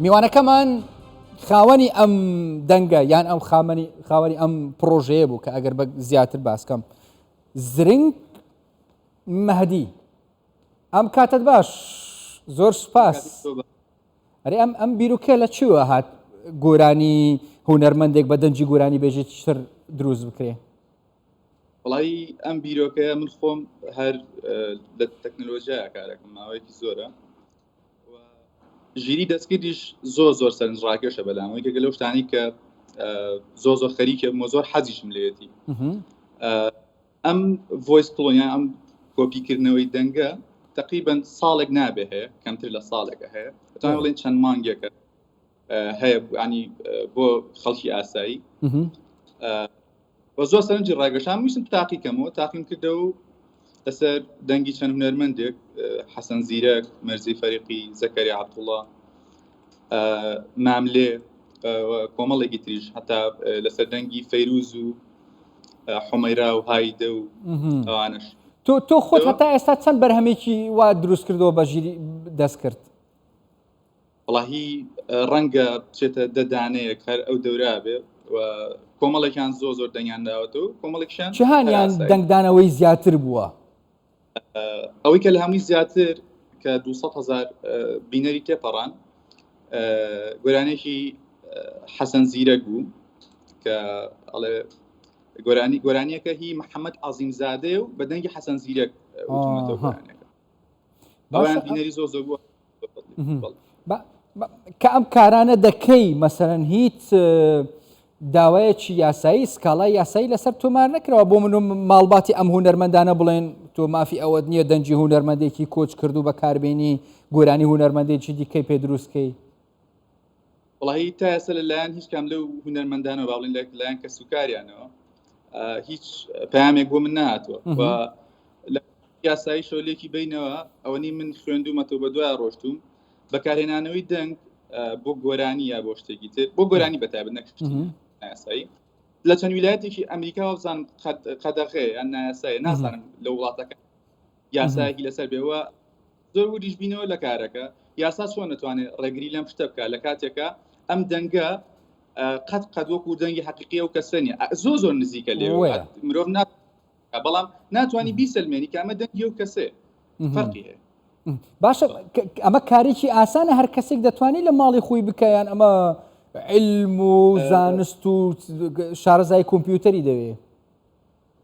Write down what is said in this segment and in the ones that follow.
میوانەکەمان خاوەنی ئەم دەنگە یان ئەم خاوەنی ئەم پرۆژەیە بوو کە ئەگەر بە زیاتر باسکەم زرنگ مەهدی ئەم کاتت باش زۆر سوپاس. ئەرێ ئەم بیرروکە لە چووە هات گۆرانی هونەرمەندێک بە دەنجی گۆرانی بێژێت شتر دروست بکرێ؟ وڵی ئەم بیرۆکەیە من خۆم هەر لە تەکنۆلۆژیای کارێکم ماوەیەکی زۆرە ژیری دەستکردیش زۆر سەرنجڕاکێشە بەلامەوەی کە لەو شتانی کە زۆر خەریکە بوومە زۆر حەزیشم لێتی ئەم ڤۆیس کلۆنیان ئەم کۆپیکردنەوەی دەنگە تقریبا ساڵێک نابێ هەیە کەمتر لە ساڵێکە هەیە بەتوانین بڵێن چەند مانگێکە هەیە ینی بۆ خەڵکی ئاسایی بە زۆر سەرنجی ڕاگەشان ویستم تاقیکەمەوە تاقیم کردە و لەسەر دەنگی چەند هونەرمەندێک حەسەن زیرەک، مەرزی فەریقی، زەکەریا عەبدوڵڵا، ماملێ کۆمەڵێکی تریش هەتا لەسەر دەنگی فەیروز و حومەیرا و هایدە و ئەوانش. تۆ خۆت هەتا ئێستا چەند بەرهەمێکی وا دروست کردەوە بە ژیری دەست کرد؟ وەڵاهی ڕەنگە بچێتە دەدانەیەک هەر ئەو دەورا بێ و کۆمەڵێکیان زۆر دەنگیان داوەتەوە کۆمەڵێکیان چهانیان دەنگدانەوەی زیاتر بووە؟ ئەوەی کە لە هەمووی زیاتر کە 200,000 بینەری تێپەڕان گۆرانێکی حەسەن زیرەک بوو کە ئەڵێ گۆرانیەکە هی محەممەد عەزیمزادێ و بە دەنگی حەسەن زیرەک ئەویان بینەری زۆر بووە. کە ئەم کارانە دەکەی مەسەرەن هیچ داوایەکی یاسایی سکاڵای یاسایی لەسەر تۆمار نەکرەوە بۆ من ماڵباتی ئەم هونەرمەندانە بڵێن تۆ مافی ئەوە نییە دەنجی هونەرمەندێکی کۆچ کرد و بەکاربێنی گۆرانی هونەرمەندێکی دیکەی پێ دروستکەی؟ وڵی تا ئێستا لەلایەن هیچ کام لەو هونەرمەندانەوە باڵین لەلایەن کە سوکاریانەوە هیچ پامێک بۆ من نهاتوە لە یاسایی شۆلێکی بینەوە ئەوەنی من خوێندومەتەوە بە دوای ڕۆشتوم بەکارهێنانەوەی دەنگ بۆ گۆرانی یا بۆ شتێکی تر بۆ گۆرانی بەتابەت نەکشتی نایاسایی لە چەند ویلایەتێکی ئەمریکا بزان قەدەغەیە یان نایاسایە نازانم لە وڵاتەکە یاسایەکی لەسەر بێەوە زۆر وریش بینەوە لە کارەکە یاسا چۆن نتوانێت ڕێگری لەم شتە بکە لە کاتێکە ئەم دەنگە قەت وەکو دەنگی حەقیقیە و کەسەنیە زۆر نزیکە لێوە مرۆڤ بەڵام ناتوانانی بیسەلمێنی کە ئەمە دەنگی و کەسێ فەرقی هەیە. باشە ئەمە کارێکی ئاسانە هەر کەسێک دەتوانێت لە ماڵی خۆی بکەیان ئەمە علم و زانست و شارەزای کۆمپیوتەری دەوێت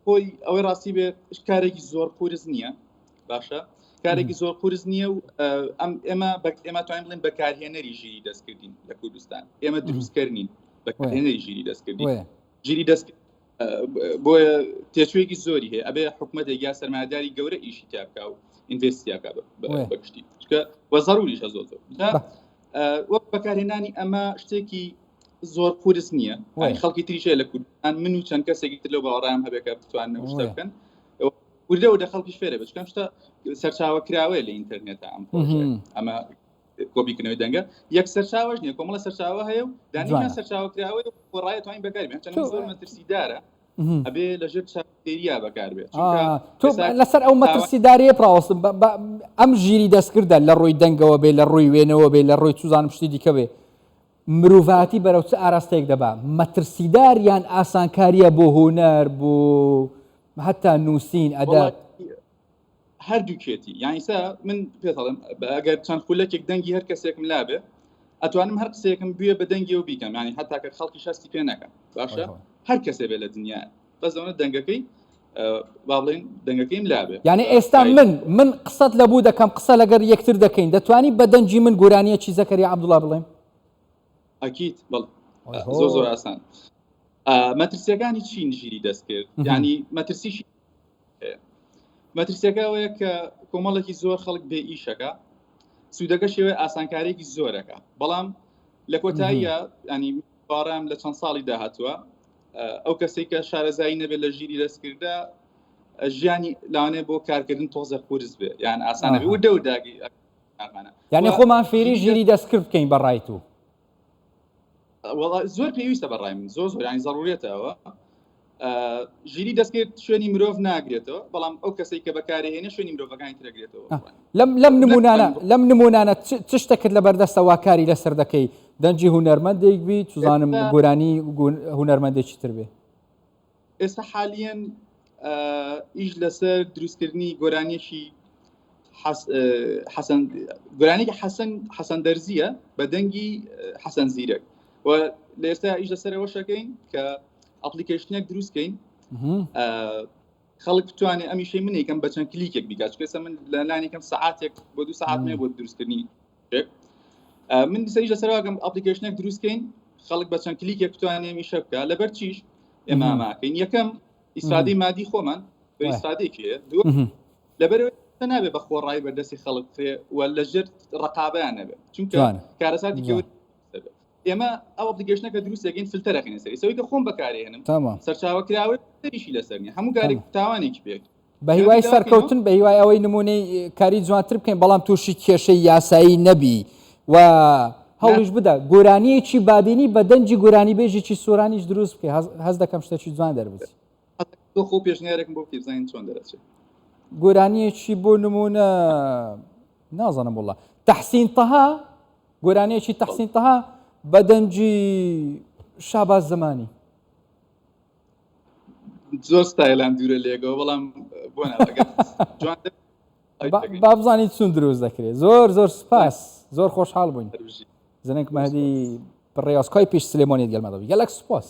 خۆی ئەوەی ڕاستی بێ کارێکی زۆر قورس نییە باشە کارێکی زۆر قورس نییە و ئێمە توانین بڵێن بەکارهێنەری ژیری دەستکردین لە کوردستان ئێمە دروستکردین بەکارهێنەری ژیری دەستکردین ژیری دەست بۆیە تێچوویەکی زۆری هەیە ئەبێ حکومەتێک یا سەرمایه‌داری گەورە ئیشی تیا بکە و ئینڤێستیاکە بەگشتی چکە وە ضروریشە زۆر وەک بەکارهێنانی ئەمە شتێکی زۆر قورس نییە خەڵکی تریشە لە کوردستان من و چەند کەسێکی تر لەو باوەڕام هەبێت کە بتوانن شتە بکەن کوردە و دە خەڵکیش فێرە بچکەم شتە سەرچاوە کراوەیە لە ئینتەرنێتە ئەم ئەمە کۆپیکردنەوەی دەنگە یەک سەرچاوەش نییە کۆمەڵە سەرچاوە هەیە و دانیان سەرچاوە کراوە و ڕایە توانین بەکاربێن چەند زۆر مەترسیدارە ئەبێ لەژێر چاودێریە بەکاربێت تۆ لەسەر ئەو مەترسیداریە پراوەستم ئەم ژیری دەستکردە لە ڕۆی دەنگەوە بێ لە ڕووی وێنەوە بێ لە ڕۆی چوزانم شتی دیکە بێ مرۆڤاتی بەرەو چ ئاراستەیەک دەبا مەترسیداریان ئاسانکاریە بۆ هونەر بۆ هەتا نووسین ئەدا هەردووکێتی یانیسا من پێڵم ئەگەر چەند خولەکێک دەنگی هەر کەسێکم لابێ ئەتوانم هەر قسەیەکم بوێ بە دەنگی و بیکەم ینی هەتا کە خەڵکی شەستی پێ نەکەم باشە هەر کەسێ بێ لە دنیا بەزەونە دەنگەکەی با بڵێن دەنگەکەیم لابێ یعنی ئێستا من قسەت لەبوو دەکەم قسە لەگەر یەکتر دەکەین دەتوانی بە دەنجی من گۆرانیەکی زەکەریا عەبدوڵڵا بڵێم؟ ئەکید بەڵێ زۆر ئاسان مەترسیەکانی چی ژیری دەست کرد ینی مەترسیەکە ئەوەیە کە کۆمەڵێکی زۆر خەڵک بێ ئیشەکە سوودەکە شێوەیە ئاسانکاریێکی زۆرەکە بەڵام لە کۆتاییە ینی باڕام لە چەند ساڵی داهاتووە ئەو کەسێک کە شارەزایی نەبێت لە ژیری دەستکردە ژیانی لاوانێ بۆ کارکردن تۆزە قورس بێ یان ئاسانە بێ و دەوداگی یعنی خۆمان فێری ژیری دەستکرد بکەین بەڕای تو زۆر پێویستە بەڕای من زۆر ینی ضرورێتەوە ژیری دەستکرد شوێنی مرۆڤ ناگرێتەوە بەڵام ئەو کەسێک کە بەکارهێنێ شوێنی مرۆڤەکانی ترەگرێتەوە لەم نمونانە چ شتێکت لە بەردەستە واکاری لەسەر دەکەی دەنجی هونەرمەندێک بی توزانم گۆرانی هونەرمەندێکی تر بێ ئێستا حالیان ئیش لەسەر دروستکردنی گۆرانیەکی گۆرانێکی حەسەن دەرزیە بە دەنگی حەسەن زیرەک و لە ئێستا ئیش لەسەرەوە شەکەین کە ئەپلیکیشنێک دروستکەین خەڵک بتوانێت ئەمیشەی من یەکەم بە چەند کلیکێک بیکات چکە من لە لانێکم سەعاتێک بۆ 2 ساعت مێ بۆ دروستکردنی من دیسەیش لەسەرەوەکەم ئەپلیکیشنێک دروستکەین خەڵک بە چەند کلیکێک بتوانێت میشە بکە لەبەر چیش ئێمە ماکەین یەکەم ئیسفادەی مادی خۆمان بە ئیسفادەیەکیە لەبەرەوەی نابێت بە خۆڕایی بەردەستی خەڵک کرێ و لەژێر ڕقابەیان نەبێت چونکە کارەساتی ئێمە ئەو ئەپلیکیشنەکە دروستەکەین فلتەرەکەین سەری سەوەی کە خۆم بەکارهێنم سەرچاوەکراوە تریشی لەسەرنی هەموو کارێک تاوانێکی پێک بە هیوای سەرکەوتن بە هیوای ئەوەی نمونەی کاری جوانتر بکەین بەڵام تووشی کێشەی یاسایی نەبی و هەوڵش بدە گۆرانیەکی بابینی بە دەنجی گۆرانی بێژێکی سۆرانیش دروست بکەی هەز دەکەم شتێکی جوان دەربچێت تۆ خۆ پێشنیارێکم بۆ بزانین چۆن دەرەچێت گۆرانیەکی بۆ نمونە نازانم وڵڵا تەحسین تەها گۆرانیەکی تەحسین تەها بە دەنجی شاباز زمانی زۆر ستایلان دوورە لێگەوە بەڵام بۆ با بزانیت چۆن دروست دەکرێت زۆر سپاس زۆر خۆشحاڵ بووین زنێک مەهدی بڕێواسکۆی پێش سلێمۆنیت گەلمەدەوی گەلەک سپاس